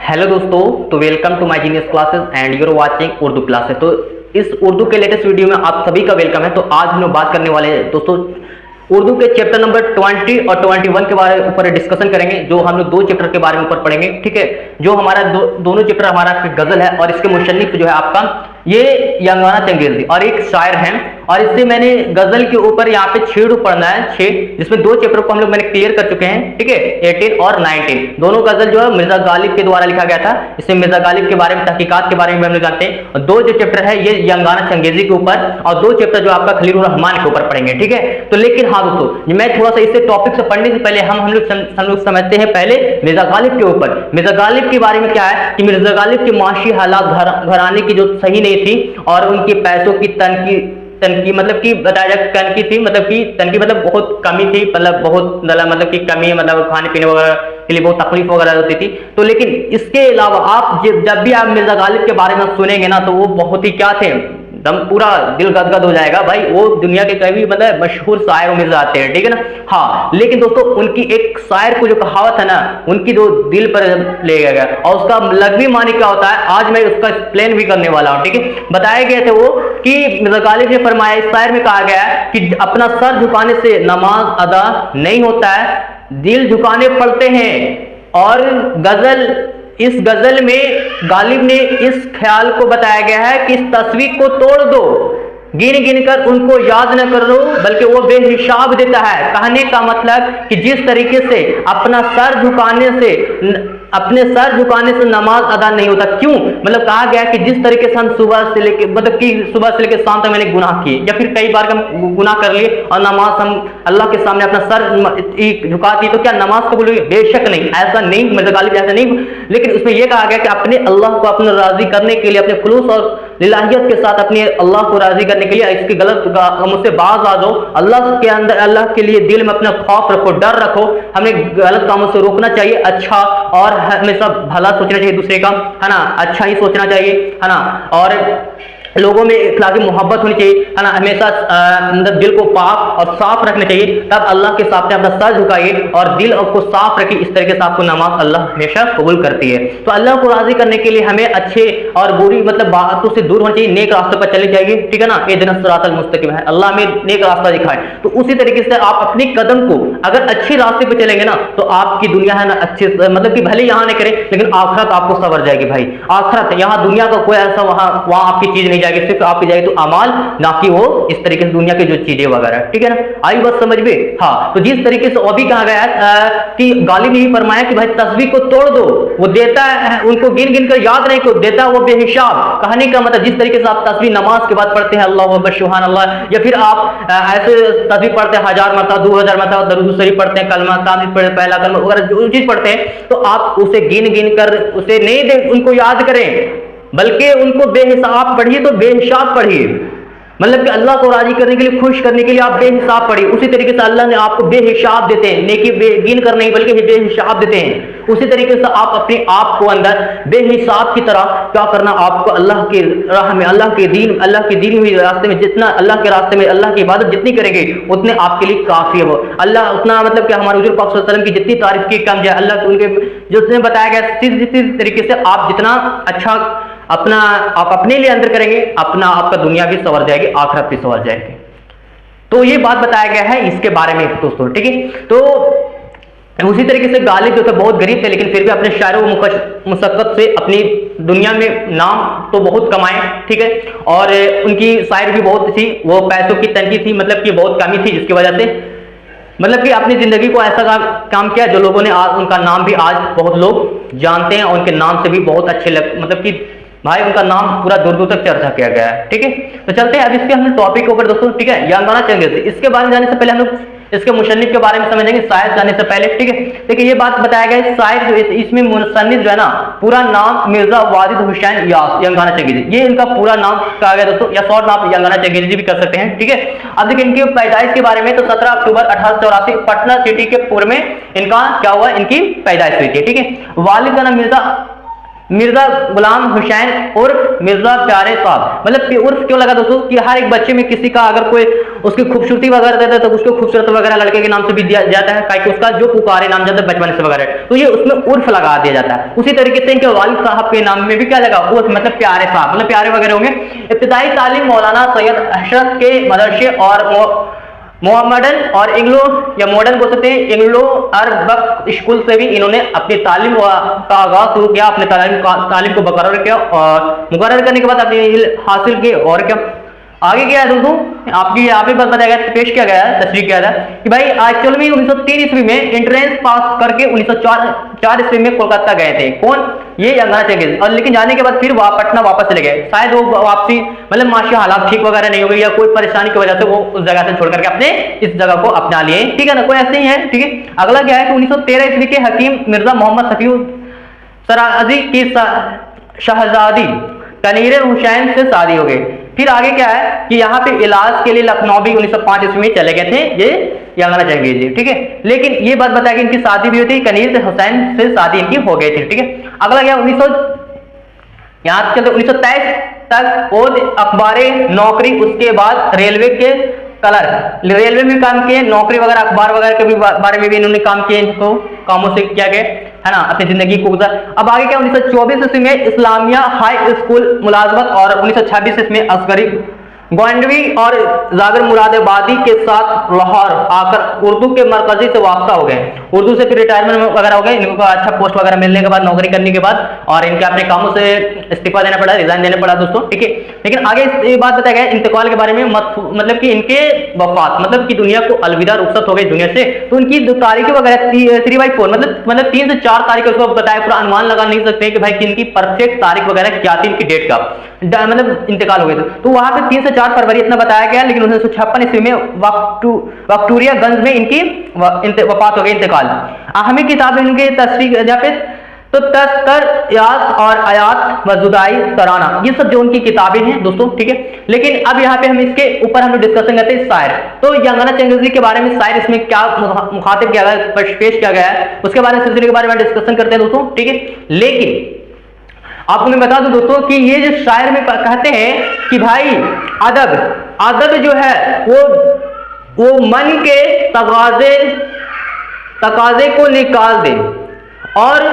Hello दोस्तों, तो welcome to my genius classes and you are watching Urdu classes. तो इस उर्दू के लेटेस्ट वीडियो में आप सभी का वेलकम है। तो आज हम लोग बात करने वाले हैं दोस्तों उर्दू के चैप्टर नंबर 20 और 21 के बारे में ऊपर डिस्कशन करेंगे। जो हम लोग दो चैप्टर के बारे में ऊपर पढ़ेंगे, ठीक है। जो हमारा दोनों चैप्टर हमारा गजल है और इसके मुसन्निफ जो है आपका ये यंगाना चंगेज़ी और एक शायर हैं। और इससे मैंने गजल के ऊपर यहाँ पे 6 पढ़ना है, 6, जिसमें दो चैप्टर को हम लोग मैंने क्लियर कर चुके हैं, ठीक है। 18 और 19 दोनों गजल जो है मिर्जा गालिब के द्वारा लिखा गया था। इसमें मिर्जा गालिब के बारे में, तहकीकात के बारे में हम लोग जानते हैं। और दो जो चैप्टर है ये यंगाना चंगेज़ी के ऊपर और दो चैप्टर जो आपका खलीलुर रहमान के ऊपर पढ़ेंगे, ठीक है। तो लेकिन हाँ दोस्तों, मैं थोड़ा सा इससे टॉपिक से पढ़ने से पहले हम लोग समझते हैं पहले मिर्जा गालिब के ऊपर। मिर्जा गालिब के बारे में क्या है कि मिर्जा गालिब की माशी हालात घराने की जो सही नहीं थी और उनके पैसों की तनकी मतलब कि बताया जाए तनकी थी, मतलब कि तनकी मतलब बहुत कमी थी, मतलब कि कमी, मतलब खाने पीने वगैरह के लिए बहुत तकलीफ वगैरह होती थी। तो लेकिन इसके अलावा आप जब भी आप मिर्जा गालिब के बारे में सुनेंगे ना, तो वो बहुत ही क्या थे, दम पूरा दिल गदगद हो जाएगा भाई। वो दुनिया के कभी मतलब मशहूर शायरों में से आते हैं, ठीक है ना। हाँ, लेकिन दोस्तों उनकी एक शायर को जो कहावत है ना, उनकी जो दिल पर ले गया और उसका लग़वी मानी क्या होता है, आज मैं उसका एक्सप्लेन भी करने वाला हूँ, ठीक है। बताए गए थे वो कि मिर्जा गालिब ने फरमाया, इस शायर में कहा गया है कि अपना सर झुकाने से नमाज अदा नहीं होता है, दिल झुकाने पड़ते हैं। और इस गजल में गालिब ने इस ख्याल को बताया गया है कि इस तस्वीर को तोड़ दो, गिन गिन कर उनको याद न कर लो, बल्कि वो बेहिसाब देता है। कहने का मतलब कि जिस तरीके से अपने सर झुकाने से नमाज अदा नहीं होता। क्यों? मतलब कहा गया कि जिस तरीके से हम सुबह से लेके शाम तक मैंने गुनाह किए या फिर कई बार हम गुनाह कर लिए और नमाज हम अल्लाह के सामने अपना सर झुका दी, तो क्या नमाज कबूल हुई? बेशक नहीं, ऐसा नहीं, मिर्जा गालिब ऐसा नहीं। लेकिन उसमें यह कहा गया कि अपने अल्लाह को अपने राजी करने के लिए, अपने खुलूस और लिलाहियत के साथ अपने अल्लाह को राजी करने के लिए इसकी गलत मुझसे बाज आ जाओ। अल्लाह के अंदर, अल्लाह के लिए दिल में अपना खौफ रखो, डर रखो। हमें गलत कामों से रोकना चाहिए, अच्छा और हमेशा भला सोचना चाहिए दूसरे का, है ना, अच्छा ही सोचना चाहिए, है ना। और लोगों में इखलाकी मोहब्बत होनी चाहिए, है ना। हमेशा अंदर दिल को पाक और साफ रखना चाहिए, तब अल्लाह के सामने अपना सर झुकाइए और दिल को साफ रखिए। इस तरीके से आपको नमाज अल्लाह हमेशा कबूल करती है। तो अल्लाह को राजी करने के लिए हमें अच्छे और बुरी मतलब बातों से दूर होना चाहिए, नेक रास्ते पर चले जाइए, ठीक है ना। इहदिनस सिरातल मुस्तकीम है, अल्लाह हमें नेक रास्ता दिखाए। तो उसी तरीके से आप अपने कदम को अगर अच्छे रास्ते पर चलेंगे ना, तो आपकी दुनिया है ना अच्छे, मतलब कि भले यहाँ नहीं करें लेकिन आखिरत आपको सवर जाएगी भाई। आखिरत, यहाँ दुनिया का कोई ऐसा वहां आपकी चीज नहीं, सिर्फ आपकी जाएगी तो अमाल, ना कि वो इस तरीके से दुनिया की जो चीजें वगैरह, ठीक है ना। आई बात समझ में? हाँ, तो जिस तरीके से अभी कहा गया है कि गालिब ने फरमाया कि भाई तस्वीर को तोड़ दो, वो देता है, उनको गिन गिन कर याद नहीं को देता, वो बेहिसाब। कहने का मतलब जिस तरीके से आप तस्वीर नमाज के बाद पढ़ते हैं अल्लाह अकबर सुभान अल्लाह, या फिर आप ऐसे तस्वीर पढ़ते हैं 1000 मरतबा 2000 मरतबा दरूद शरीफ पढ़ते हैं, कलमा तामील पढ़ते, पहला कलमा वगैरह जो चीज पढ़ते हैं, तो आप उसे गिन गिन कर उसे नहीं उनको याद करें, बल्कि उनको बेहिसाब पढ़िए। तो बेहिसाब पढ़िए, मतलब कि अल्लाह को राजी करने के लिए, खुश करने के लिए आप बेहिसाब पढ़िए। उसी तरीके से अल्लाह ने आपको बेहिसाब देते हैं, नेकी गिन कर नहीं बल्कि बेहिसाब देते हैं। उसी तरीके से आप अपने आप को अंदर बेहिसाब की तरह क्या करना, आपको अल्लाह के राह में, अल्लाह के दीन हुई रास्ते में, जितना अल्लाह के रास्ते में अल्लाह की इबादत जितनी करेंगे उतने आपके लिए काफी है। वो अल्लाह उतना, मतलब कि हमारे हुजूर पाक सल्लल्लाहु अलैहि वसल्लम की जितनी तारीफ की कम जाए, अल्लाह उनके जो बताया गया जिस तरीके से आप जितना अच्छा आप अपने लिए अंदर करेंगे, आपका दुनिया भी संवर जाएगी, आखिरत भी संवर जाएगी। तो ये बात बताया गया है इसके बारे में दोस्तों, ठीक है। तो उसी तरीके से गालिब जो थे बहुत गरीब थे, लेकिन फिर भी अपने शायरों मुशक्कत से अपनी दुनिया में नाम तो बहुत कमाए, ठीक है। और उनकी शायर भी बहुत थी, वो पैसों की तंगी थी, मतलब कि बहुत कमी थी, जिसकी वजह से मतलब कि अपनी जिंदगी को ऐसा काम किया जो लोगों ने आज उनका नाम भी आज बहुत लोग जानते हैं और उनके नाम से भी बहुत अच्छे मतलब कि भाई उनका नाम पूरा दूर दूर तक चर्चा किया गया है, ठीक है। तो चलते हैं अब इसके हम टॉपिक के ऊपर दोस्तों, ठीक है। यंगाना चंगेज़ी, इसके बारे में जाने से पहले हम लोग इसके मुसन्निफ के बारे में समझेंगे, शायर जाने से पहले, ठीक है। देखिए ये बात बताया गया है, शायर जो इसमें मुसन्निफ जो है ना, पूरा नाम मिर्जा वाजिद हुसैन यास यंगाना चंगेज़ी, ये इनका पूरा नाम कहा गया दोस्तों, या शॉर्ट नाम यंगाना चंगेज़ी भी कर सकते हैं, ठीक है। अब देखिए इनकी पैदाइश के बारे में, तो 17 अक्टूबर 1884 पटना सिटी के पूर्व में इनका क्या हुआ, इनकी पैदाइश हुई थी, ठीक है। वालिद का नाम मिर्जा मिर्जा गुलाम हुसैन उर्फ मिर्जा प्यारे साहब। मतलब उर्फ क्यों लगा दोस्तों कि हर एक बच्चे में किसी का अगर कोई उसकी खूबसूरती वगैरह देता है तो उसको खूबसूरत वगैरह लड़के के नाम से भी दिया जाता है, ताकि उसका जो पुकारे नाम जाता है बचपन से वगैरह, तो ये उसमें उर्फ लगा दिया जाता है। उसी तरीके से इनके वालिद साहब के नाम में भी क्या लगा, उर्फ, मतलब प्यारे साहब, मतलब प्यारे वगैरह होंगे। इब्तिदाई तालीम मौलाना सैयद अशरफ के मदरसे और मोहम्मदन और इंग्लो या मॉडर्न बोल सकते हैं, इंग्लो अरबक स्कूल से भी इन्होंने अपनी तालीम का आगाज शुरू किया, अपने तालीम को बरकरार किया और मुकर्रर करने के बाद अपनी हासिल की। और क्या आगे क्या है दोस्तों, आपकी यहाँ पे बात बताया गया, पेश किया गया है, तस्वीर किया गया कि भाई एक्चुअल में 1903 ईस्वी में इंट्रेंस पास करके 1904 ईस्वी में कोलकाता गए थे। कौन, ये यंगना चंगेज। और लेकिन जाने के बाद फिर पटना वापस चले गए, शायद वो वापसी मतलब माशी हालात ठीक वगैरह नहीं हो गई या कोई परेशानी की वजह से वो उस जगह से छोड़ करके अपने इस जगह को अपना लिए, ठीक है ना, कोई ऐसे ही है, ठीक है। अगला क्या है कि 1913 ईस्वी के हकीम मिर्जा मोहम्मद शफी सराजी की शहजादी तनीर हुसैन से शादी हो गई। फिर आगे क्या है कि यहाँ पे इलाज के लिए लखनऊ भी 1905 ईस्वी में चले गए थे ये यंगना चंगेज जी, ठीक है। लेकिन ये बात बताया कि इनकी शादी भी हुई थी, कनीर हुसैन से शादी इनकी हो गई थी, ठीक है। अगला क्या 1923 तक और अखबारे नौकरी, उसके बाद रेलवे के कलर, रेलवे में काम किए, नौकरी वगैरह अखबार वगैरह के भी बारे में भी इन्होंने काम किए, इनको कामों से किया गया है ना, अपनी जिंदगी को गुजर। अब आगे क्या 1924 ईस्वी में इस्लामिया हाई स्कूल मुलाजमत और 1926 ईस्वी में असगरी गोंडवी और जागर मुरादाबादी के साथ लाहौर आकर उर्दू के मरकजी से वास्ता हो गए। उर्दू से फिर रिटायरमेंट वगैरह हो गए, इनको अच्छा पोस्ट वगैरह मिलने के बाद, नौकरी करने के बाद, और इनके अपने कामों से इस्तीफा देना पड़ा, रिजाइन देना पड़ा दोस्तों, ठीक है। लेकिन आगे ये बात बताया गया इंतकाल के बारे में, मतलब कि इनके वफात, मतलब कि दुनिया को अलविदा रुखसत हो गई दुनिया से, तो उनकी तारीखें वगैरह 3/4 मतलब 3 से 4 तारीख उसको बताया, पूरा अनुमान लगा नहीं सकते कि भाई इनकी परफेक्ट तारीख वगैरह क्या थी, इनकी डेट का मतलब इंतकाल हो गए थे। तो वहां पे 3 से 4 फरवरी इतना बताया गया, लेकिन 1956 ईस्वी में वक्टोरियागंज में इनकी वफात हो गई, इंतकाल। अहमी किताब इनके तस्वीर यहाँ पे तो तस्कर यात और आयात व जुदाई तराना, ये सब जो उनकी किताबें हैं दोस्तों, ठीक है। लेकिन अब यहाँ पे हम इसके ऊपर हम डिस्कशन करते हैं शायर। तो यंगना चंगेजी के बारे में शायर इसमें क्या मुखातिब किया गया, पेश किया गया है, उसके बारे में सिलसिले के बारे में डिस्कशन करते हैं दोस्तों, ठीक है। लेकिन आपको मैं बता दूं दोस्तों कि ये जो शायर में कहते हैं कि भाई अदब जो है वो मन के तकाजे को निकाल दे और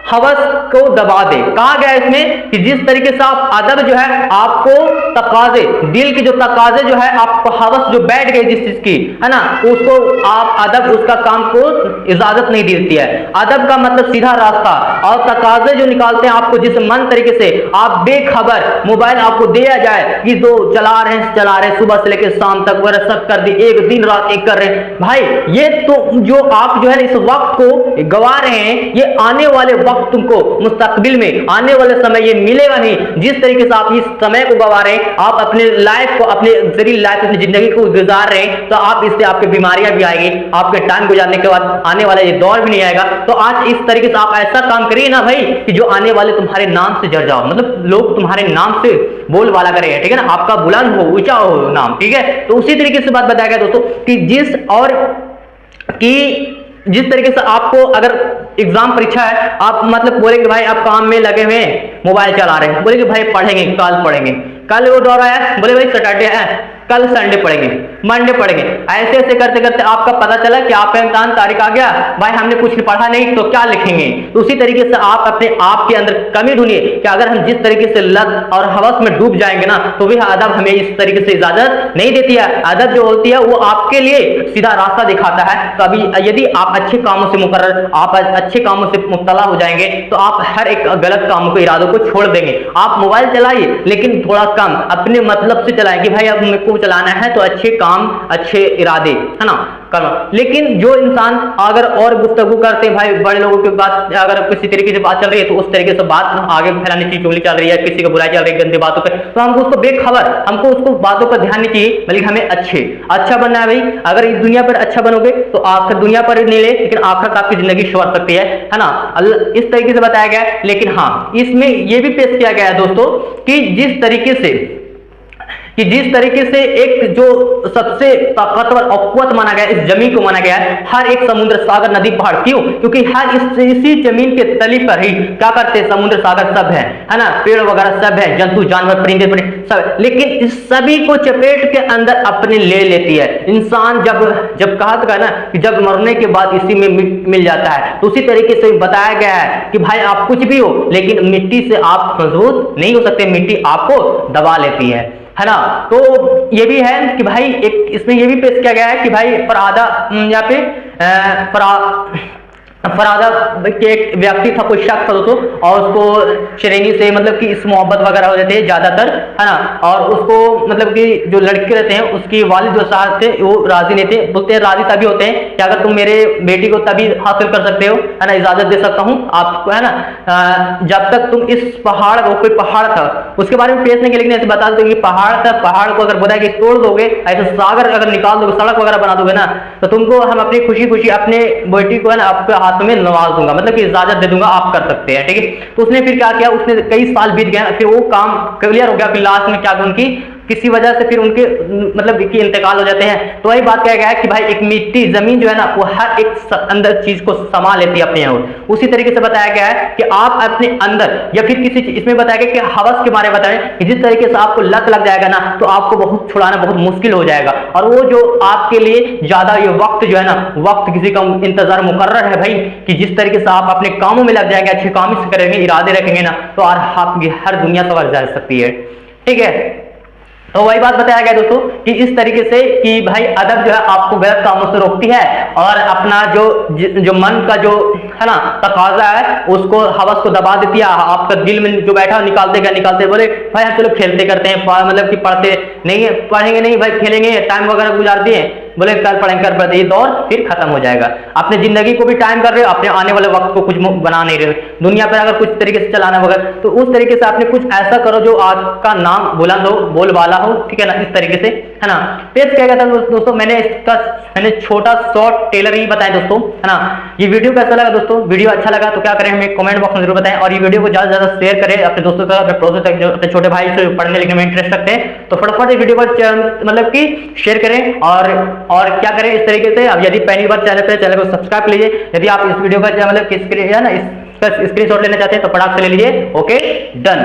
हवस को दबा दे। कहा गया इसमें कि जिस तरीके से आप अदब जो है आपको तकाजे, दिल के जो तकाजे जो है, आपको हवस जो बैठ गई जिस चीज की है ना, उसको आप अदब उसका काम को इजाजत नहीं देती है। अदब का मतलब सीधा रास्ता, और तकाजे जो निकालते हैं आपको जिस मन तरीके से आप बेखबर मोबाइल आपको दिया जाए कि दो चला रहे सुबह से लेकर शाम तक वह सब कर दी, एक दिन रात एक कर रहे हैं भाई, ये तो जो आप जो है इस वक्त को गवा रहे हैं, ये आने वाले वक्त तुमको मुस्तकबिल में आने वाले समय ये मिलेगा नहीं। जिस तरीके से आप इस समय को गवा रहे हैं, आप अपने लाइफ को, अपने जरिए लाइफ, अपनी जिंदगी को गुजार रहे हैं, तो आप इससे आपके बीमारियां भी आएंगी, आपके टाइम गुजारने के बाद आने वाला ये दौर भी नहीं आएगा। तो आज इस तरीके से आप ऐसा काम करिए ना भाई कि जो आने वाले तुम्हारे नाम से जड़ जाओ, मतलब लोग तुम्हारे नाम से बोल वाला करें, ठीक है ना, आपका बुलंद हो, ऊंचा हो नाम, ठीक है। तो उसी तरीके से बात बताया गया दोस्तों कि जिस तरीके से आपको अगर एग्जाम परीक्षा है, आप मतलब बोलेंगे भाई आप काम में लगे हुए हैं, मोबाइल चला रहे हैं, बोलेंगे भाई पढ़ेंगे, कल पढ़ेंगे, कल वो दौर आया, बोले भाई सैटरडे है, कल संडे पढ़ेंगे, मंडे पढ़ेंगे, ऐसे ऐसे करते करते आपका पता चला कि आपका इम्तिहान तारीख आ गया, भाई हमने कुछ पढ़ा नहीं तो क्या लिखेंगे। तो उसी तरीके से आप अपने आप के अंदर कमी ढूंढिए कि अगर हम जिस तरीके से लत और हवस में डूब जाएंगे ना, तो वह अदब हमें इस तरीके से इजाजत नहीं देती है। अदब जो होती है वो आपके लिए सीधा रास्ता दिखाता है। तो अभी यदि आप अच्छे कामों से मुकर्रर, आप अच्छे कामों से मुब्तला हो जाएंगे, तो आप हर एक गलत कामों को, इरादों को छोड़ देंगे। आप मोबाइल चलाइए लेकिन थोड़ा कम, अपने मतलब से चलाएं कि भाई अब मेरे को चलाना है तो अच्छे काम, अच्छे इरादे, है ना, करना। लेकिन जो इंसान अगर और गुफ्तगू करते हैं भाई, बड़े लोगों के बात अगर किसी तरीके से बात चल रही है तो उस तरीके से बात आगे फैलाने की चुगली चल रही है, किसी को बुराई चल रही है गंदी बातों पे, तो हमको उसको बेखबर, हमको उसको बातों पर ध्यान नहीं चाहिए, बल्कि हमें अच्छा बनना है भाई। अगर इस दुनिया पर अच्छा बनोगे तो आखिर दुनिया पर नहीं ले, लेकिन आखिर आपकी जिंदगी संवर सकती है ना, इस तरीके से बताया गया है। लेकिन हाँ, इसमें यह भी पेश किया गया है दोस्तों कि जिस तरीके से कि जिस तरीके से एक जो सबसे ताकतवर और कुवत माना गया इस जमीन को माना गया है, हर एक समुद्र सागर नदी पहाड़, क्यों? क्योंकि हर इसी जमीन के तली पर ही क्या करते हैं, समुद्र सागर सब है ना, पेड़ वगैरह सब है, जंतु जानवर परिंदे सब, लेकिन इस सभी को चपेट के अंदर अपने ले लेती है। इंसान जब कहा था ना कि जब मरने के बाद इसी में मिल जाता है, तो उसी तरीके से बताया गया है कि भाई आप कुछ भी हो लेकिन मिट्टी से आप मजबूत नहीं हो सकते, मिट्टी आपको दबा लेती है ना। तो ये भी है कि भाई एक इसमें ये भी पेश किया गया है कि भाई फरादा यहाँ पे फरादा के एक व्यक्ति था, कोई शख्स था दोस्तों, और उसको श्रेणी से मतलब कि इस मोहब्बत वगैरह हो जाती है ज्यादातर, है ना, और उसको मतलब कि जो लड़के रहते हैं उसकी वालिद जो साहब थे वो राजी नहीं थे, बोलते हैं राजी तभी होते हैं कि अगर तुम मेरे बेटी को तभी हासिल कर सकते हो, है ना, इजाजत दे सकता हूँ आपको, है ना, जब तक तुम इस पहाड़ को, कोई पहाड़ था उसके बारे में पेश नहीं किया, लेकिन ऐसे बता दो कि पहाड़ था, पहाड़ को अगर बोला कि तोड़ दोगे, ऐसे सागर अगर निकाल दोगे, सड़क वगैरह बना दोगे ना, तो तुमको हम अपनी खुशी खुशी अपने बेटी को, है ना, आपके हाथ में नवाज दूंगा, मतलब कि इजाजत दे दूंगा, आप कर सकते हैं, ठीक है। तो उसने फिर क्या किया, उसने कई साल बीत गए, फिर वो काम क्लियर हो गया, फिर लास्ट में क्या उनकी किसी वजह से फिर उनके मतलब कि इंतकाल हो जाते हैं। तो वही बात कहा गया है कि भाई एक मिट्टी जमीन जो है ना वो हर एक अंदर चीज को समा लेती है अपने ओर, उसी तरीके से बताया गया है कि आप अपने अंदर या फिर किसी चीज, इसमें बताया गया कि हवस के बारे में बताएं कि जिस तरीके से आपको लत लग जाएगा ना तो आपको बहुत छुड़ाना बहुत मुश्किल हो जाएगा, और वो जो आपके लिए ज्यादा ये वक्त जो है ना, वक्त किसी का इंतजार मुकर्रर है भाई, कि जिस तरीके से आप अपने कामों में लग जाएंगे, अच्छे काम से करेंगे, इरादे रखेंगे ना, तो आपकी हर दुनिया सवर जा सकती है, ठीक है। तो वही बात बताया गया दोस्तों कि इस तरीके से कि भाई अदब जो है आपको गलत कामों से रोकती है, और अपना जो मन का जो है ना तकाजा है उसको, हवस को दबा देती है, आपका दिल में जो बैठा निकालते बोले भाई हम चलो खेलते करते हैं, मतलब कि पढ़ते नहीं है, पढ़ेंगे नहीं भाई, खेलेंगे, टाइम वगैरह गुजार दिए, बोले कल पढ़ेंगे कर पढ़ते, ये दौर फिर खत्म हो जाएगा। अपने जिंदगी को भी टाइम कर रहे हो, अपने आने वाले वक्त को कुछ बना नहीं रहे हो, दुनिया पर अगर कुछ तरीके से चलाना वगैरह, तो उस तरीके से आपने कुछ ऐसा करो जो आपका नाम बुलंद हो, बोलबाला हो, ठीक है ना, इस तरीके से, है ना। पेश किया गया था दोस्तों, मैंने छोटा शॉर्ट टेलर ही बताया दोस्तों, है ना। ये वीडियो कैसा लगा दोस्तों? वीडियो अच्छा लगा तो क्या करें, हमें कमेंट बॉक्स में जरूर बताएं, और ये वीडियो को ज्यादा से ज्यादा शेयर करें अपने दोस्तों तक, अपने पड़ोसियों तक, जो अपने छोटे भाई से पढ़ने लिखने में इंटरेस्ट रखते हैं, तो फटाफट ये वीडियो को मतलब कि शेयर करें, और क्या करें इस तरीके से। अब यदि पहली बार चैनल को सब्सक्राइब लीजिए, यदि आप इस वीडियो का मतलब कि स्क्रीनशॉट लेना चाहते हैं तो फटाक से ले लीजिए। Okay, done.